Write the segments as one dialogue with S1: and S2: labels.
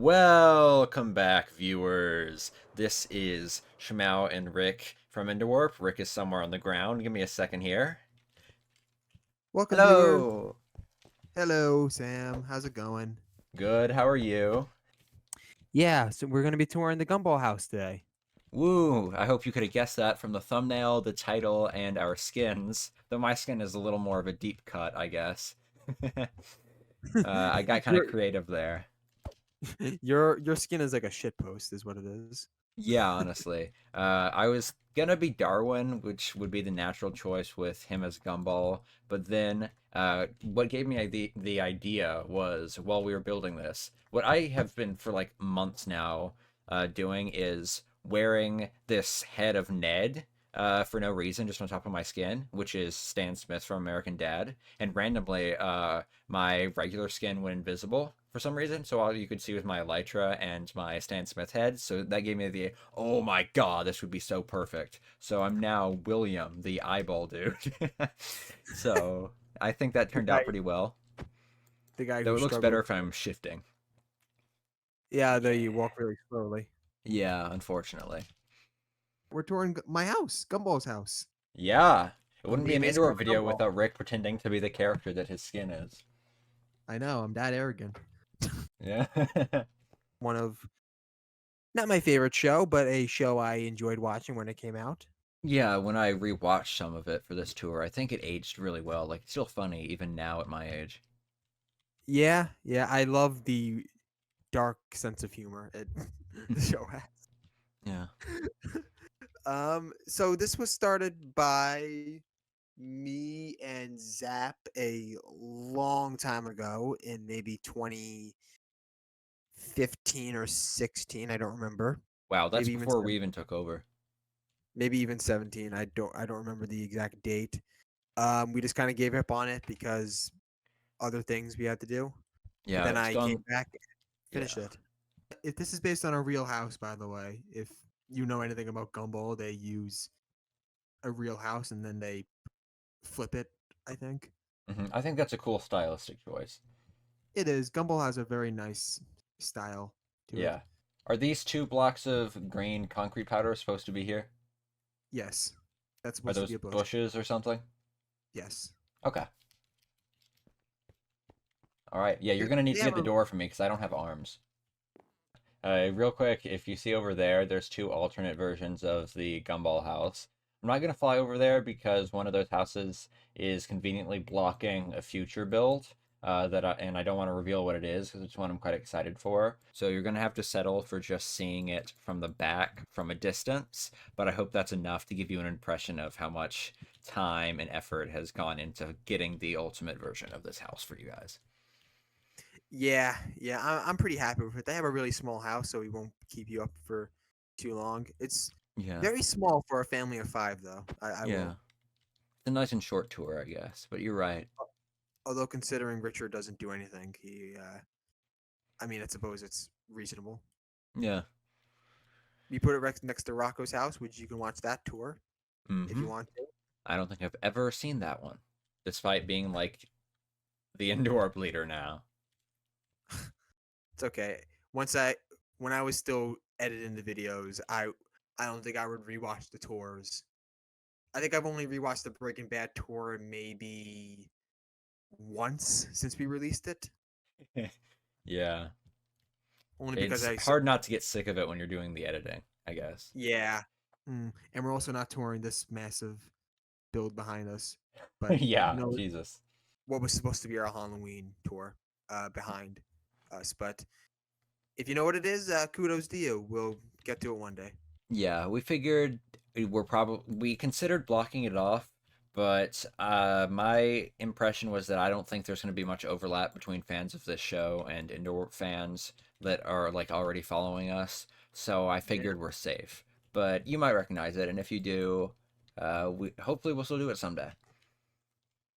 S1: Welcome back, viewers. This is Shamao and Rick from Enderwarp. Rick is somewhere on the ground. Give me a second here.
S2: Welcome, viewers.
S1: Hello.
S2: Hello, Sam. How's it going?
S1: Good. How are you?
S2: Yeah, so we're going to be touring the Gumball house today.
S1: Woo. I hope you could have guessed that from the thumbnail, the title, and our skins. Though my skin is a little more of a deep cut, I guess. I got kind of
S2: Your
S1: creative there.
S2: your skin is like a shit post, is what it is.
S1: Yeah, honestly. I was gonna be Darwin, which would be the natural choice with him as Gumball. But then, what gave me the idea was while we were building this, what I have been for like months now, doing is wearing this head of Ned, for no reason, just on top of my skin, which is Stan Smith from American Dad. And randomly, my regular skin went invisible for some reason. So all you could see was my Elytra and my Stan Smith head. So that gave me the, oh my god, this would be so perfect. So I'm now William, the eyeball dude. So I think that
S2: The
S1: turned
S2: guy,
S1: out pretty well.
S2: the guy
S1: Though
S2: who
S1: it looks better
S2: struggled.
S1: if I'm shifting.
S2: Yeah, though you
S1: Yeah.
S2: walk really slowly.
S1: Yeah, unfortunately.
S2: We're touring my house, Gumball's house.
S1: Yeah. It
S2: I'm
S1: wouldn't be
S2: being
S1: an
S2: based off
S1: indoor
S2: of
S1: video
S2: Gumball.
S1: without Rick pretending to be the character that his skin is.
S2: I know, I'm that arrogant.
S1: Yeah.
S2: One of not my favorite show, but a show I enjoyed watching when it came out.
S1: Yeah, when I rewatched some of it for this tour, I think it aged really well. Like, it's still funny even now at my age.
S2: Yeah, I love the dark sense of humor it the show has.
S1: Yeah.
S2: So this was started by me and Zap a long time ago in maybe 2015 or 16. I don't remember.
S1: Wow, that's
S2: Maybe even
S1: before we even took over.
S2: maybe even 17. I don't remember the exact date. We just kind of gave up on it because other things we had to do. But
S1: Yeah,
S2: then
S1: it's
S2: I came
S1: gone.
S2: back and finished
S1: Yeah.
S2: it. If this is based on a real house, by the way, if you know anything about Gumball, they use a real house and then they flip it, I think.
S1: I think that's a cool stylistic choice.
S2: It is. Gumball has a very nice style to it.
S1: Yeah. Are these two blocks of green concrete powder supposed to be here?
S2: Yes. That's
S1: Are
S2: supposed to be
S1: those
S2: a bush.
S1: bushes or something?
S2: Yes.
S1: Okay. All right. Yeah, you're
S2: They
S1: gonna need
S2: they
S1: to
S2: have
S1: get the
S2: a
S1: door for me because I don't have arms. Real quick, if you see over there, there's two alternate versions of the Gumball house. I'm not gonna fly over there because one of those houses is conveniently blocking a future build. And I don't want to reveal what it is because it's one I'm quite excited for. So you're gonna have to settle for just seeing it from the back from a distance. But I hope that's enough to give you an impression of how much time and effort has gone into getting the ultimate version of this house for you guys.
S2: yeah. I'm pretty happy with it. They have a really small house, so we won't keep you up for too long. It's
S1: Yeah,
S2: very small for a family of five, though. I
S1: yeah.
S2: will.
S1: It's a nice and short tour, I guess. But you're right.
S2: Although considering Richard doesn't do anything, I mean, I suppose it's reasonable.
S1: Yeah.
S2: You put it right next to Rocco's house, which you can watch that tour if
S1: Mm-hmm.
S2: you want to.
S1: I don't think I've ever seen that one, despite being like the Endorp leader now.
S2: It's okay. Once I when I was still editing the videos, I don't think I would rewatch the tours. I think I've only rewatched the Breaking Bad tour maybe once since we released it.
S1: Yeah.
S2: Only because
S1: It's
S2: I saw
S1: hard not to get sick of it when you're doing the editing, I guess.
S2: yeah. And we're also not touring this massive build behind us. But you
S1: Yeah,
S2: know
S1: Jesus.
S2: what was supposed to be our Halloween tour behind us. But if you know what it is, kudos to you. We'll get to it one day.
S1: Yeah, we figured we considered blocking it off, but my impression was that I don't think there's going to be much overlap between fans of this show and indoor fans that are like already following us. So I
S2: Yeah.
S1: figured we're safe. But you might recognize it, and if you do, we hopefully we'll still do it someday.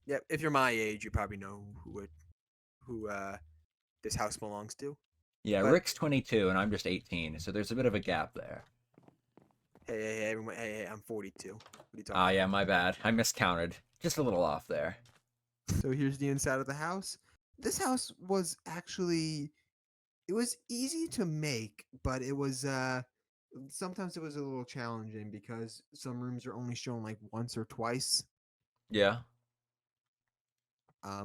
S2: Yeah, if you're my age, you probably know who this house belongs to.
S1: Yeah,
S2: But
S1: Rick's 22 and I'm just 18, so there's a bit of a gap there.
S2: hey, everyone, hey, I'm 42. What are you
S1: Ah,
S2: talking
S1: yeah,
S2: about?
S1: my bad. I miscounted. Just a little off there.
S2: So here's the inside of the house. This house was actually It was easy to make, but it was sometimes it was a little challenging because some rooms are only shown like once or twice.
S1: Yeah.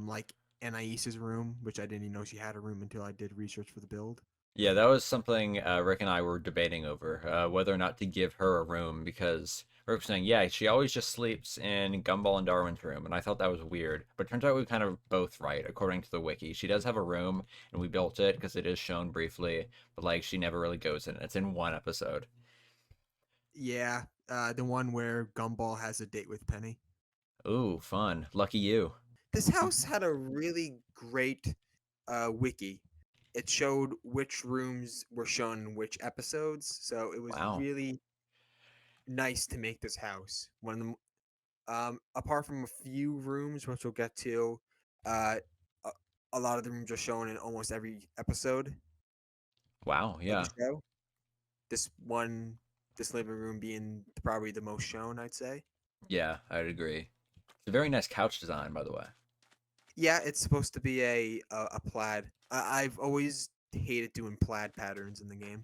S2: Like Anaisa's room, which I didn't even know she had a room until I did research for the build.
S1: Yeah, that was something Rick and I were debating over, whether or not to give her a room because Rick was saying, yeah, she always just sleeps in Gumball and Darwin's room, and I thought that was weird. But it turns out we kind of both right, according to the wiki. She does have a room, and we built it because it is shown briefly, but like she never really goes in it. It's in one episode.
S2: Yeah, the one where Gumball has a date with Penny.
S1: Ooh, fun. Lucky you.
S2: This house had a really great wiki. It showed which rooms were shown in which episodes, so it was
S1: Wow.
S2: really nice to make this house. One of the apart from a few rooms, which we'll get to, uh, a, a lot of the rooms are shown in almost every episode
S1: Wow,
S2: of the
S1: yeah.
S2: show. This one, this living room being probably the most shown, I'd say.
S1: Yeah, I'd agree. It's a very nice couch design, by the way.
S2: Yeah, it's supposed to be a plaid. I've always hated doing plaid patterns in the game.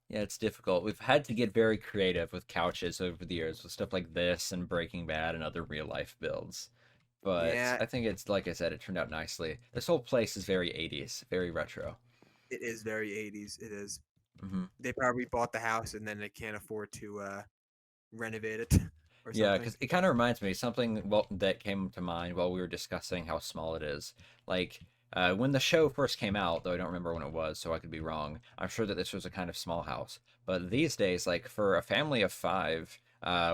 S1: Yeah, it's difficult. We've had to get very creative with couches over the years with stuff like this and Breaking Bad and other real life builds. But
S2: Yeah,
S1: I think it's like I said, it turned out nicely. This whole place is very 80s, very retro.
S2: it is very 80s. It is.
S1: Hmm.
S2: They probably bought the house and then they can't afford to renovate it or
S1: Yeah,
S2: something.
S1: because it kind of reminds me of something that came to mind while we were discussing how small it is. Like when the show first came out, though I don't remember when it was, so I could be wrong. I'm sure that this was a kind of small house. But these days, like for a family of five,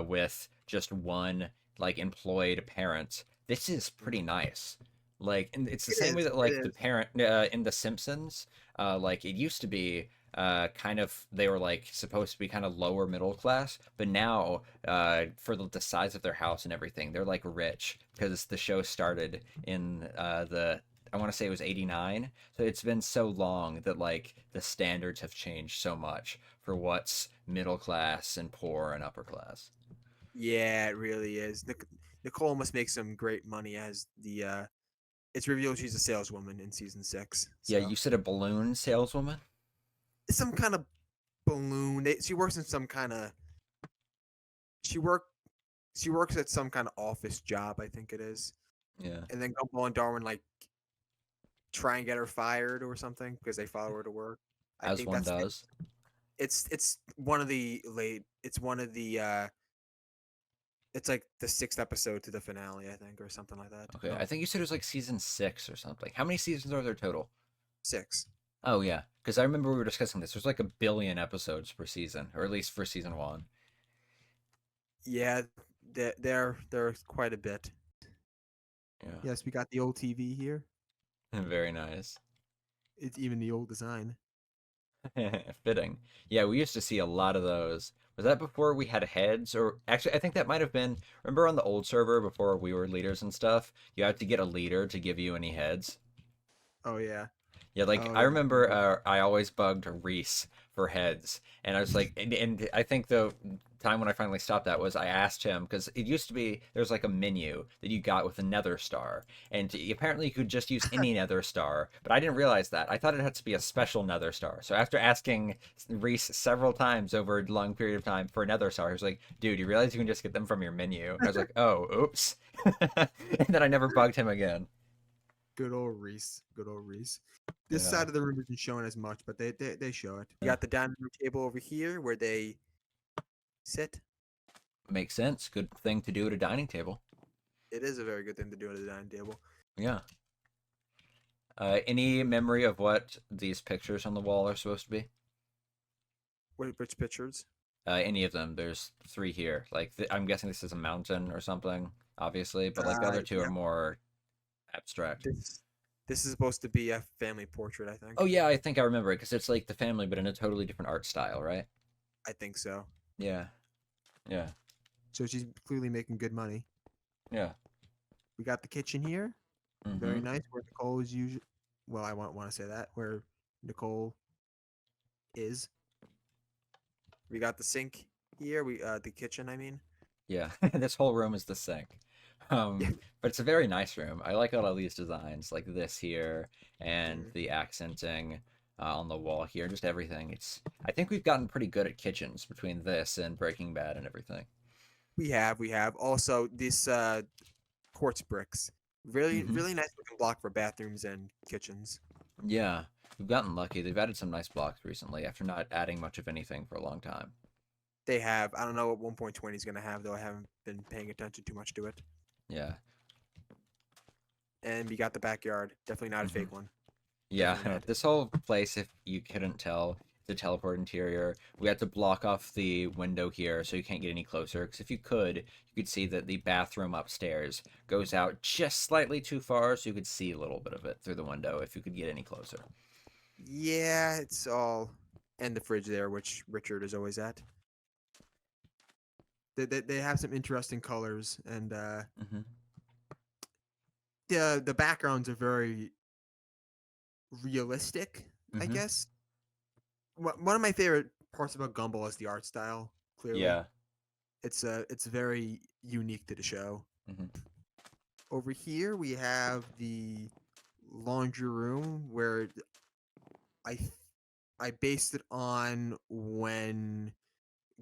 S1: with just one like employed parent, this is pretty nice. Like, and it's the
S2: It
S1: same way
S2: is.
S1: that
S2: It
S1: like the
S2: is.
S1: parent in The Simpsons, like it used to be kind of they were like supposed to be kind of lower middle class, but now for the size of their house and everything, they're like rich because the show started in the I want to say it was 89. So it's been so long that like the standards have changed so much for what's middle class and poor and upper class.
S2: Yeah, it really is. Nicole must make some great money as the. It's revealed she's a saleswoman in season 6.
S1: Yeah,
S2: So
S1: you said a balloon saleswoman?
S2: it's some kind of balloon. She works in some kind of. She work. She works at some kind of office job, I think it is.
S1: Yeah,
S2: And then Gumball and Darwin like try and get her fired or something because they follow her to work. I
S1: as
S2: think
S1: one
S2: that's
S1: does.
S2: it's one of the late. It's one of the. It's like the 6th episode to the finale, I think, or something like that.
S1: Okay, I
S2: No,
S1: think you said it was like season 6 or something. How many seasons are there total?
S2: 6.
S1: Oh yeah, because I remember we were discussing this. There's like a billion episodes per season, or at least for season one.
S2: Yeah, there quite a bit.
S1: Yeah,
S2: Yes, we got the old TV here.
S1: very nice.
S2: It's even the old design.
S1: Fitting. Yeah, we used to see a lot of those. Was that before we had heads? Or actually, I think that might have been. Remember on the old server before we were leaders and stuff? You had to get a leader to give you any heads.
S2: Oh yeah.
S1: Yeah, like
S2: Oh
S1: I
S2: yeah. I
S1: remember
S2: remember.
S1: I always bugged Reese for heads. And I was like, and I think the time when I finally stopped that was I asked him because it used to be there's like a menu that you got with a nether star. And apparently you could just use any nether star, but I didn't realize that. I thought it had to be a special nether star. So after asking Reese several times over a long period of time for a nether star, he was like, dude, you realize you can just get them from your menu. I was like, oh, oops. And then I never bugged him again.
S2: Good old Reese. Good old Reese. This
S1: Yeah.
S2: side of the room isn't showing as much, but they show it. You
S1: Yeah.
S2: got the dining room table over here where they sit.
S1: Makes sense. Good thing to do at a dining table.
S2: It is a very good thing to do at a dining table.
S1: Yeah. Any memory of what these pictures on the wall are supposed to be?
S2: Which pictures?
S1: Any of them? There's three here. Like I'm guessing this is a mountain or something, obviously, but like the other two are
S2: Yeah.
S1: more abstract.
S2: This is supposed to be a family portrait, I
S1: Oh
S2: think.
S1: yeah, I think I remember it because it's like the family, but in a totally different art style, right?
S2: I think so.
S1: Yeah. Yeah.
S2: So she's clearly making good money.
S1: Yeah.
S2: We got the kitchen here. Very
S1: Mm-hmm.
S2: nice. Where Nicole is usually. Well, I want to say that where Nicole is. We got the sink here. We the kitchen. I mean.
S1: Yeah. This whole room is the sink.
S2: Yeah.
S1: But it's a very nice room. I like all of these designs, like this here and
S2: Mhm.
S1: the accenting. on the wall here, just everything. I think we've gotten pretty good at kitchens between this and Breaking Bad and everything.
S2: We have. Also, this quartz bricks. Really,
S1: Hmm.
S2: really nice looking block for bathrooms and kitchens.
S1: Yeah, we've gotten lucky. They've added some nice blocks recently after not adding much of anything for a long time.
S2: They have. I don't know what 1.20 is going to have, though. I haven't been paying attention too much to it.
S1: Yeah.
S2: And we got the backyard. Definitely not a
S1: Hmm.
S2: fake one.
S1: Yeah,
S2: Definitely not.
S1: this whole place, if you couldn't tell, the teleport interior. We had to block off the window here so you can't get any closer. Because if you could see that the bathroom upstairs goes out just slightly too far, so you could see a little bit of it through the window if you could get any closer.
S2: Yeah, it's all. And the fridge there, which Richard is always at. They have some interesting colors, and
S1: Hmm.
S2: the backgrounds are very realistic, I
S1: Hmm.
S2: guess. One of my favorite parts about Gumball is the art style. Clearly,
S1: Yeah.
S2: it's very unique to the show.
S1: Hmm.
S2: Over here we have the laundry room where I th- I based it on when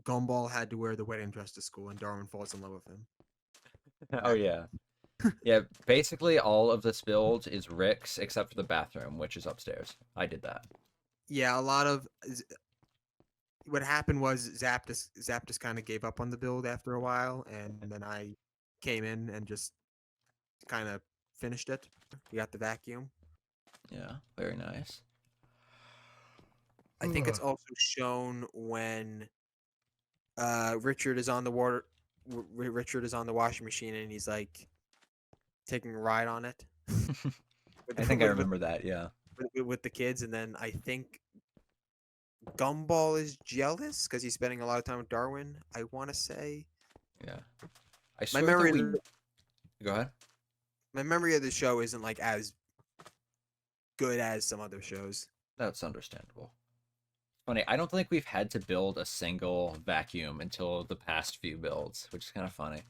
S2: Gumball had to wear the wedding dress to school and Darwin falls in love with him.
S1: Oh yeah. Yeah, basically all of this build is Rick's except for the bathroom, which is upstairs. I did that.
S2: Yeah, a lot of what happened was Zapdos kind of gave up on the build after a while, and then I came in and just kind of finished it. We got the vacuum.
S1: Yeah, very nice.
S2: I think it's also shown when Richard is on the water. Richard is on the washing machine and he's like taking a ride on it
S1: I
S2: with
S1: think I
S2: with, with,
S1: remember that, yeah.
S2: with the kids, and then I think Gumball is jealous because he's spending a lot of time with Darwin. I want to say
S1: Yeah. I
S2: my
S1: swear that
S2: memory,
S1: we go ahead.
S2: my memory of the show isn't like as good as some other shows.
S1: That's understandable. Funny, I don't think we've had to build a single vacuum until the past few builds, which is kind of funny.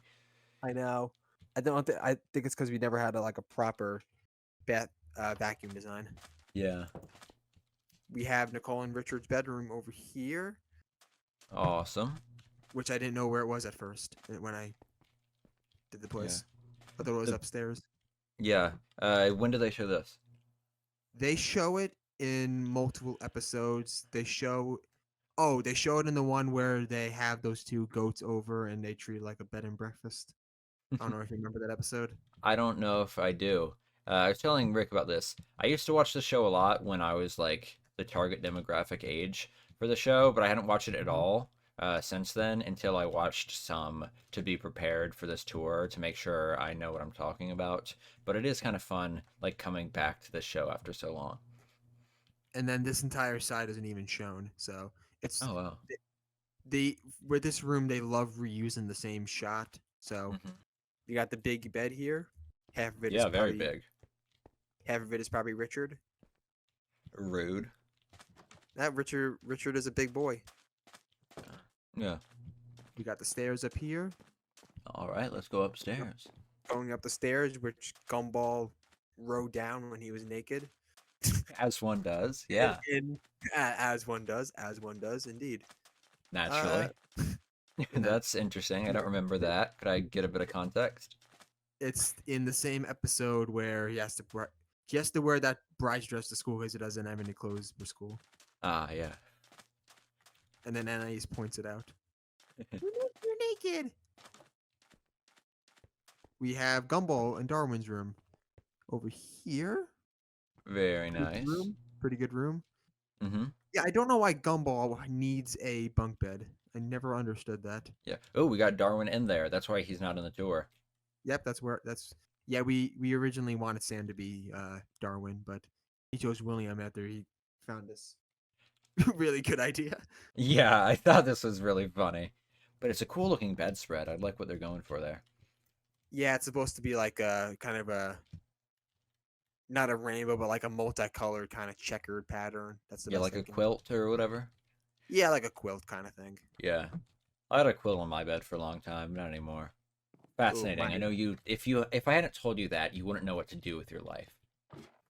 S2: I know. I don't. I think it's because we never had like a proper vacuum design.
S1: Yeah.
S2: We have Nicole and Richard's bedroom over here,
S1: Awesome.
S2: which I didn't know where it was at first when I did the
S1: Yeah.
S2: place. I thought it was
S1: The
S2: upstairs.
S1: yeah. When did they show this?
S2: They show it in multiple episodes. They show it in the one where they have those two goats over and they treat it like a bed and breakfast. I don't know if you remember that episode.
S1: I don't know if I do. I was telling Rick about this. I used to watch the show a lot when I was like the target demographic age for the show, but I hadn't watched it at
S2: Mhm.
S1: all since then until I watched some to be prepared for this tour to make sure I know what I'm talking about. But it is kind of fun, like coming back to the show after so long.
S2: And then this entire side isn't even shown. So it's
S1: Oh wow.
S2: they with this room they love reusing the same shot. So
S1: Hmm.
S2: you got the big bed here. Half of it is
S1: Yeah, very
S2: probably
S1: big.
S2: half of it is probably Richard.
S1: Rude.
S2: That Richard is a big boy.
S1: Yeah.
S2: We got the stairs up here.
S1: All right, let's go upstairs.
S2: Going up the stairs, which Gumball rode down when he was naked.
S1: As one does.
S2: And,
S1: Yeah,
S2: and as one does, indeed. Uh,
S1: naturally.
S2: and then
S1: That's interesting. I don't remember that. Could I get a bit of context?
S2: it's in the same episode where he has to wear that bride's dress to school because he doesn't have any clothes for school.
S1: Ah, yeah.
S2: And then Anais points it out. You're naked. We have Gumball in Darwin's room. Over here,
S1: Very
S2: good
S1: nice.
S2: room, pretty good room.
S1: Mm-hmm.
S2: Yeah, I don't know why Gumball needs a bunk bed. I never understood that.
S1: Yeah. Oh, we got Darwin in there. That's why he's not on the tour.
S2: Yep, that's yeah. We originally wanted Sam to be Darwin, but he chose William after he found this really good idea.
S1: Yeah, I thought this was really funny. But it's a cool looking bedspread. I like what they're going for there.
S2: Yeah, it's supposed to be like a kind of a not a rainbow, but like a multicolored kind of checkered pattern. That's the
S1: Yeah,
S2: best
S1: like
S2: I
S1: a
S2: can.
S1: quilt or whatever.
S2: Yeah, like a quilt kind of thing.
S1: Yeah. I had a quilt on my bed for a long time, not anymore.
S2: Oh
S1: Fascinating. I
S2: my!
S1: know you if I hadn't told you that, you wouldn't know what to do with your life.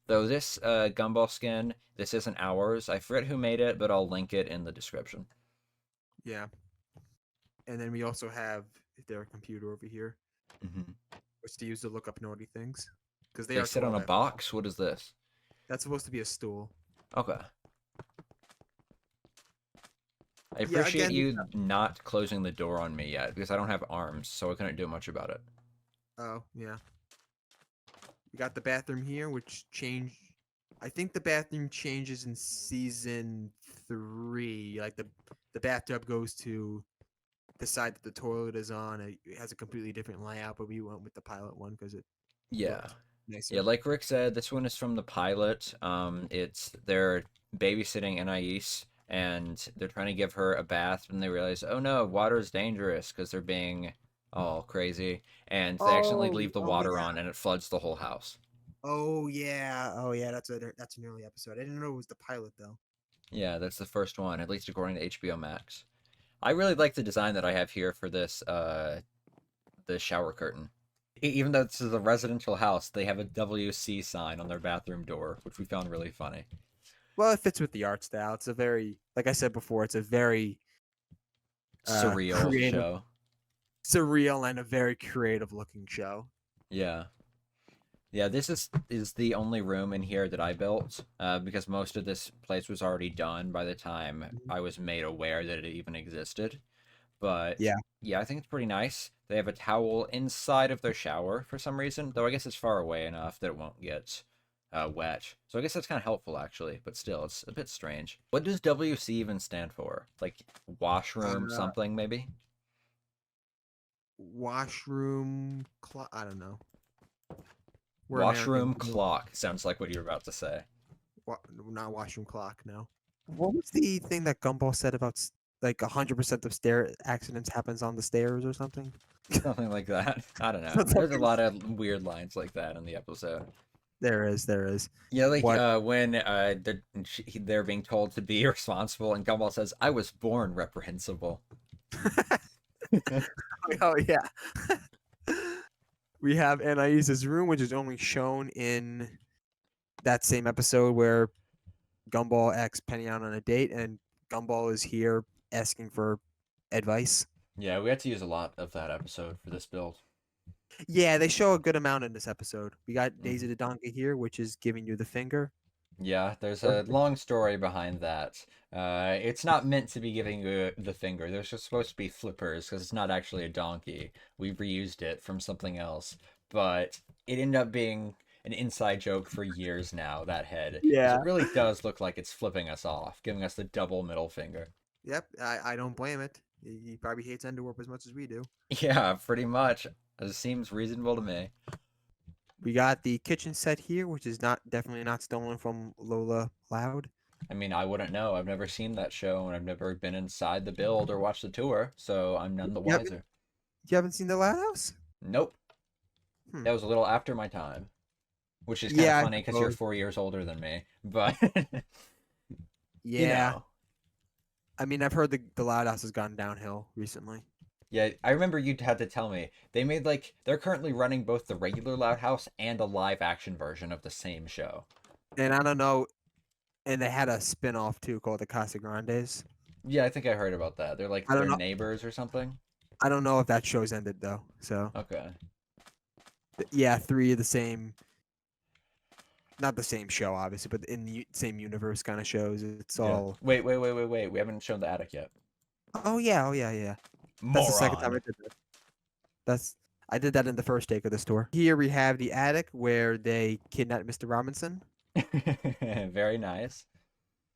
S1: Though this Gumball skin, this isn't ours. I forget who made it, but I'll link it in the description.
S2: Yeah. And then we also have their computer over here,
S1: Hmm.
S2: which to use to look up naughty things, because they
S1: They
S2: are
S1: sit on
S2: 12
S1: a
S2: after all.
S1: box. What is this?
S2: That's supposed to be a stool.
S1: Okay. I
S2: Yeah,
S1: appreciate
S2: again.
S1: you not closing the door on me yet because I don't have arms, so I couldn't do much about it.
S2: Oh, yeah. We got the bathroom here, which changed. I think the bathroom changes in season 3. Like the bathtub goes to the side that the toilet is on. It has a completely different layout, but we went with the pilot one because it
S1: Yeah.
S2: looked
S1: Yeah,
S2: nicer.
S1: like Rick said, this one is from the pilot. It's they're babysitting Anais, and they're trying to give her a bath, and they realize, oh no, water is dangerous because they're being all crazy, and they accidentally
S2: Oh,
S1: leave the
S2: oh
S1: water
S2: yeah,
S1: on, and it floods the whole house.
S2: oh yeah, oh yeah. That's an early episode. I didn't know it was the pilot though.
S1: Yeah, that's the first one, at least according to HBO Max. I really like the design that I have here for this the shower curtain. Even though this is a residential house, they have a WC sign on their bathroom door, which we found really funny.
S2: Well, it fits with the art style. It's a very, like I said before, it's a very
S1: Surreal
S2: creative,
S1: show.
S2: surreal, and a very creative looking show.
S1: Yeah. Yeah, this is the only room in here that I built because most of this place was already done by the time
S2: Mhm.
S1: I was made aware that it even existed. But
S2: Yeah.
S1: yeah, I think it's pretty nice. They have a towel inside of their shower for some reason, though I guess it's far away enough that it won't get wet. So I guess that's kind of helpful actually, but still, it's a bit strange. What does WC even stand for? Like washroom
S2: Uh,
S1: something maybe?
S2: washroom. I don't know. We're American.
S1: Washroom clock sounds like what you're about to say.
S2: Not washroom clock. No. What was the thing that Gumball said about like 100% of stair accidents happens on the stairs or something?
S1: Something like that. I don't know. There's a
S2: Something-
S1: lot of weird lines like that in the episode.
S2: There is. There is.
S1: Yeah, like
S2: What?
S1: when they're being told to be responsible, and Gumball says, "I was born reprehensible."
S2: Oh yeah. We have Anais's room, which is only shown in that same episode where Gumball asks Penny out on a date, and Gumball is here asking for advice.
S1: Yeah, we had to use a lot of that episode for this build.
S2: Yeah, they show a good amount in this episode. We got Daisy
S1: Hmm.
S2: the Donkey here, which is giving you the finger.
S1: Yeah, there's a long story behind that. It's not meant to be giving you the finger. There's just supposed to be flippers because it's not actually a donkey. We reused it from something else, but it ended up being an inside joke for years now, that head, because
S2: Yeah.
S1: it really does look like it's flipping us off, giving us the double middle finger.
S2: Yep, I don't blame it. He probably hates Enderwarp as much as we do.
S1: Yeah, pretty much. It seems reasonable to me.
S2: We got the kitchen set here, which is not definitely not stolen from Lola Loud.
S1: I mean, I wouldn't know. I've never seen that show, and I've never been inside the build or watched the tour, so I'm none the
S2: Yep.
S1: wiser.
S2: You haven't seen the Loud House?
S1: Nope.
S2: Hmm.
S1: That was a little after my time, which is kind of
S2: Yeah, I
S1: funny because you're
S2: suppose.
S1: 4 years older than me. But you
S2: Yeah.
S1: know,
S2: I mean, I've heard the Loud House has gone downhill recently.
S1: yeah, I remember you had to tell me they made like they're currently running both the regular Loud House and a live action version of the same show.
S2: And I don't know, and they had a spin-off too called the Casa Grandes.
S1: Yeah, I think I heard about that. They're like
S2: I don't
S1: their
S2: know.
S1: neighbors or something.
S2: I don't know if that show's ended though. So
S1: Okay.
S2: yeah, 3 of the same, not the same show obviously, but in the same universe kind of shows. It's
S1: Yeah.
S2: all.
S1: Wait. We haven't shown the attic yet.
S2: Oh yeah, yeah. That's the second time I
S1: Moron.
S2: did that. That's I did that in the first take of the store. Here we have the attic where they kidnapped Mr. Robinson
S1: Very nice.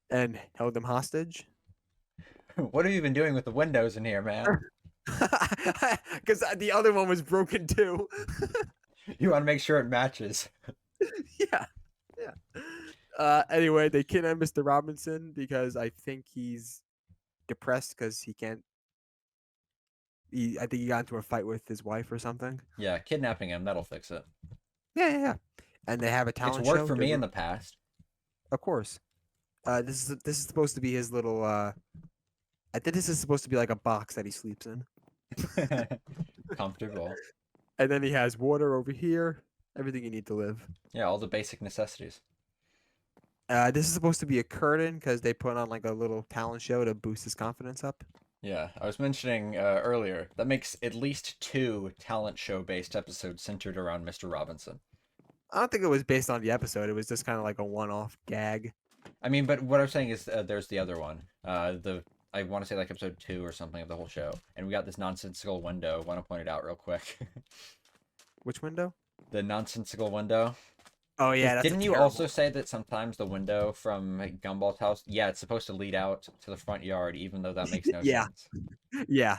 S2: and held him hostage.
S1: What have you been doing with the windows in here, man?
S2: Because the other one was broken too.
S1: You want to make sure it matches.
S2: Yeah, yeah. Anyway, they kidnapped Mr. Robinson because I think he's depressed because he can't. I think he got into a fight with his wife or something.
S1: Yeah, kidnapping him, that'll fix it.
S2: Yeah, yeah, yeah. And they have a
S1: It's
S2: talent
S1: worked
S2: show.
S1: for me in the past.
S2: Of course. This is supposed to be his little. I think this is supposed to be like a box that he sleeps in.
S1: Comfortable.
S2: And then he has water over here. Everything you need to live.
S1: Yeah, all the basic necessities.
S2: This is supposed to be a curtain because they put on like a little talent show to boost his confidence up.
S1: Yeah, I was mentioning earlier, that makes at least two talent show based episodes centered around Mr. Robinson.
S2: I don't think it was based on the episode. It was just kind of like a one-off gag.
S1: I mean, but what I'm saying is there's the other one. I want to say like episode 2 or something of the whole show, and we got this nonsensical window. Want to point it out real quick.
S2: Which window?
S1: The nonsensical window.
S2: Oh
S1: Because
S2: yeah, that's a
S1: didn't you also
S2: terrible.
S1: say that sometimes the window from Gumball's house, yeah, it's supposed to lead out to the front yard, even though that makes no
S2: Yeah,
S1: sense.
S2: yeah.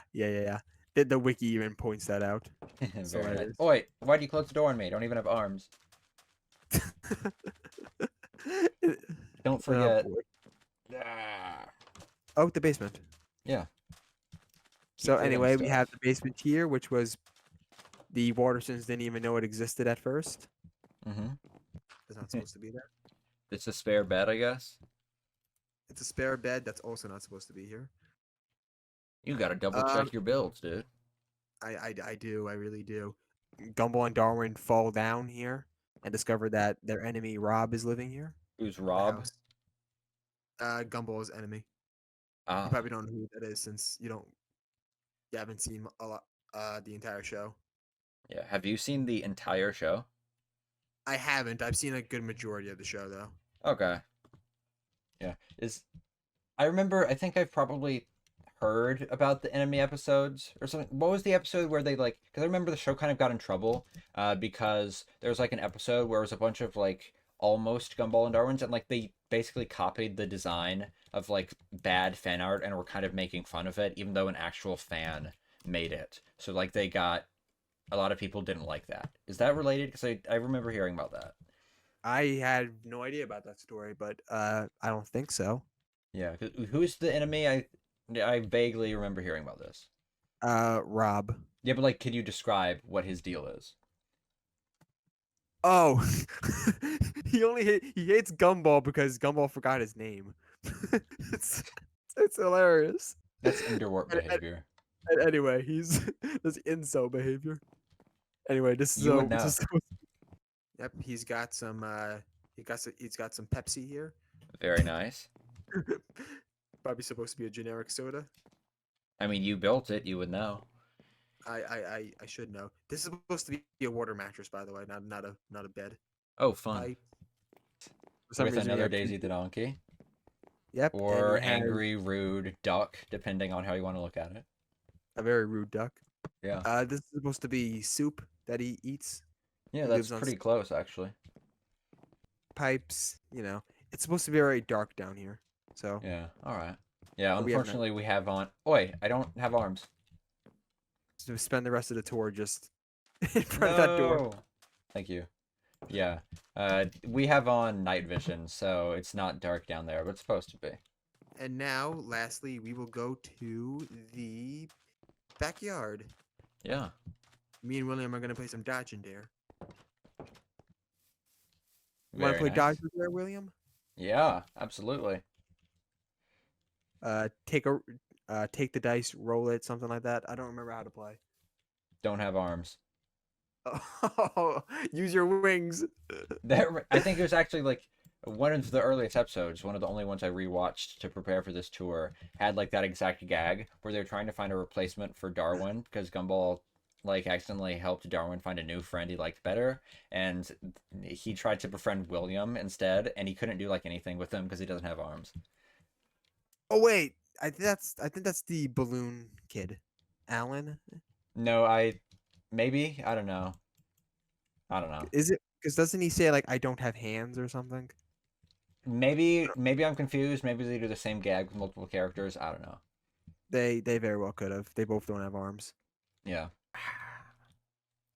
S2: The wiki even points that out. It's
S1: Very nice.
S2: hilarious.
S1: Oh wait, why do you close the door on me? I don't even have arms. Don't
S2: Oh
S1: forget.
S2: boy.
S1: Ah.
S2: Oh, the basement.
S1: Yeah,
S2: So
S1: keep forgetting
S2: anyway, we have
S1: stuff.
S2: the basement here, which was the Wattersons didn't even know it existed at first.
S1: Mm-hmm.
S2: It's not supposed to be there.
S1: It's a spare bed, I guess.
S2: It's a spare bed that's also not supposed to be here.
S1: You gotta double
S2: Um,
S1: check your builds, dude.
S2: I do, I really do. Gumball and Darwin fall down here and discover that their enemy Rob is living here
S1: Who's
S2: in the
S1: Rob?
S2: house. Gumball's enemy. You
S1: Ah,
S2: probably don't know who that is since you haven't seen a lot the entire show.
S1: yeah. Have you seen the entire show?
S2: I haven't. I've seen a good majority of the show though.
S1: Okay. Yeah. I remember, I think I've probably heard about the enemy episodes or something. What was the episode where they like, because I remember the show kind of got in trouble because there was like an episode where it was a bunch of like almost Gumball and Darwin's, and like they basically copied the design of like bad fan art and were kind of making fun of it, even though an actual fan made it. So like they got, a lot of people didn't like that. Is that related? Because I remember hearing about that.
S2: I had no idea about that story, but I don't think so.
S1: Yeah. Who's the enemy? I vaguely remember hearing about this.
S2: Rob.
S1: Yeah, but like, could you describe what his deal is?
S2: Oh, he hates Gumball because Gumball forgot his name. it's it's hilarious.
S1: That's Enderwarp
S2: And, and,
S1: behavior.
S2: and anyway, he's this incel behavior. Anyway, this is
S1: You would
S2: this
S1: know.
S2: is Yep, he's got some Pepsi here.
S1: Very nice.
S2: Probably supposed to be a generic soda.
S1: I mean, you built it. You would know.
S2: I should know. This is supposed to be a water mattress, by the way, not a bed.
S1: Oh, fun.
S2: Pipe. For some
S1: With
S2: reason, we
S1: another
S2: have two.
S1: Daisy the donkey,
S2: Yep, and he
S1: or
S2: has
S1: angry, rude duck, depending on how you want to look at it.
S2: a very rude duck.
S1: Yeah.
S2: This is supposed to be soup that he eats.
S1: Yeah,
S2: He
S1: that's
S2: lives on
S1: pretty close, actually.
S2: pipes. It's supposed to be very dark down here. So
S1: Yeah. All right. Yeah.
S2: we have
S1: Unfortunately, we have on. Oi, I don't have arms.
S2: to spend the rest of the tour just in front of that door.
S1: No. Thank you. Yeah. We have on night vision, so it's not dark down there, but it's supposed to be.
S2: And now, lastly, we will go to the backyard.
S1: Yeah.
S2: Me and William are gonna play some Dodge and Dare. You want to
S1: Very
S2: play Dodge
S1: nice.
S2: and Dare, William?
S1: Yeah, absolutely.
S2: Take take the dice, roll it, something like that. I don't remember how to play.
S1: Don't have arms.
S2: Oh, use your wings.
S1: I think it was actually like one of the earliest episodes, one of the only ones I rewatched to prepare for this tour, had like that exact gag where they were trying to find a replacement for Darwin because Gumball like accidentally helped Darwin find a new friend he liked better, and he tried to befriend William instead, and he couldn't do like anything with him because he doesn't have arms.
S2: Oh wait, I think that's the balloon kid, Alan.
S1: No, maybe I don't know. I don't know.
S2: Is it? Because doesn't he say like I don't have hands or something?
S1: Maybe I'm confused. Maybe they do the same gag with multiple characters. I don't know.
S2: They very well could have. They both don't have arms.
S1: Yeah.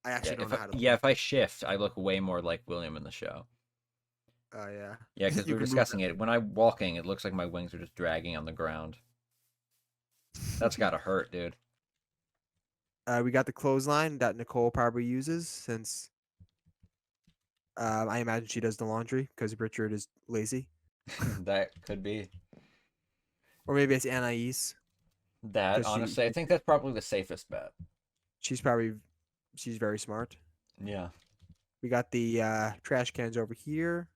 S2: I
S1: Yeah,
S2: actually don't know how to
S1: yeah,
S2: play.
S1: if I shift, I look way more like William in the show.
S2: Oh yeah.
S1: Yeah, because we
S2: You
S1: were
S2: can move
S1: discussing it. When I'm walking, it looks like my wings are just dragging on the ground. That's
S2: it.
S1: gotta hurt, dude.
S2: We got the clothesline that Nicole probably uses since I imagine she does the laundry because Richard is lazy,
S1: That could be
S2: or maybe it's Anais
S1: that.
S2: because
S1: Honestly, I think that's probably the safest bet.
S2: she's probably she's very smart.
S1: Yeah.
S2: We got the trash cans over here.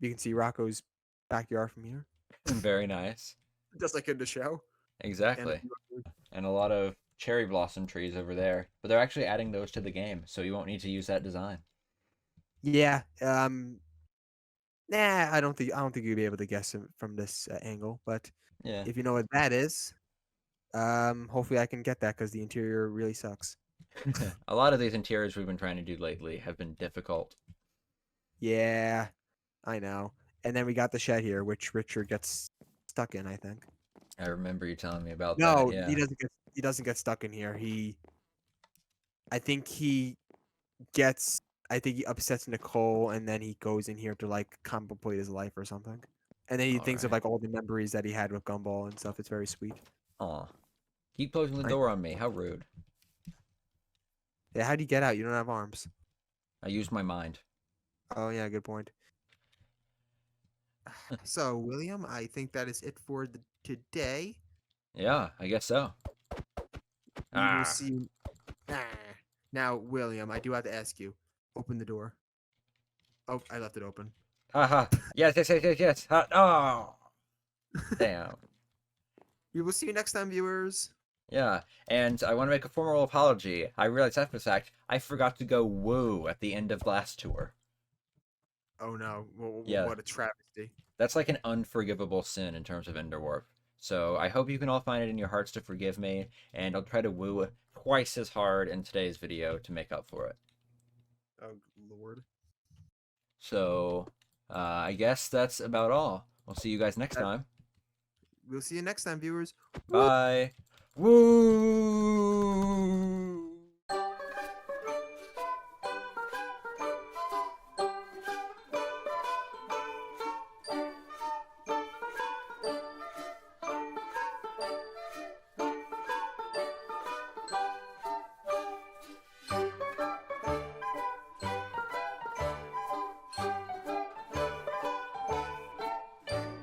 S2: You can see Rocco's backyard from here,
S1: Very nice.
S2: just like in the show. And a
S1: Exactly.
S2: few other-
S1: And a lot of cherry blossom trees over there. But they're actually adding those to the game, so you won't need to use that design.
S2: yeah. Nah, I don't think you'll be able to guess it from this angle. But
S1: Yeah.
S2: if you know what that is, hopefully I can get that because the interior really sucks.
S1: A lot of these interiors we've been trying to do lately have been difficult.
S2: Yeah, I know. And then we got the shed here, which Richard gets stuck in, I think.
S1: I remember you telling me about that,
S2: No, he
S1: yeah.
S2: doesn't get he doesn't get stuck in here. I think he gets I think he upsets Nicole and then he goes in here to like contemplate his life or something. And then he thinks of
S1: Alright.
S2: like all the memories that he had with Gumball and stuff. It's very sweet.
S1: Aw. Keep closing the
S2: I
S1: door on me. How rude.
S2: Yeah, how do you get out? You don't have arms.
S1: I used my mind.
S2: Oh yeah, good point. So, William, I think that is it for today.
S1: Yeah, I guess so.
S2: We will
S1: Ah.
S2: see you. Ah. Now, William, I do have to ask you. Open the door. Oh, I left it open.
S1: Haha. Yes, yes, yes, yes, yes. Ha oh. Damn.
S2: We will see you next time, viewers.
S1: Yeah, and I want to make a formal apology. I realized after the fact I forgot to go woo at the end of last tour.
S2: Oh no,
S1: Yeah,
S2: what a travesty.
S1: that's like an unforgivable sin in terms of Enderwarp. So I hope you can all find it in your hearts to forgive me, and I'll try to woo twice as hard in today's video to make up for it.
S2: Oh, Lord.
S1: So I guess that's about all. We'll see you guys next time.
S2: We'll see you next time, viewers. Woo!
S1: Bye. Woo!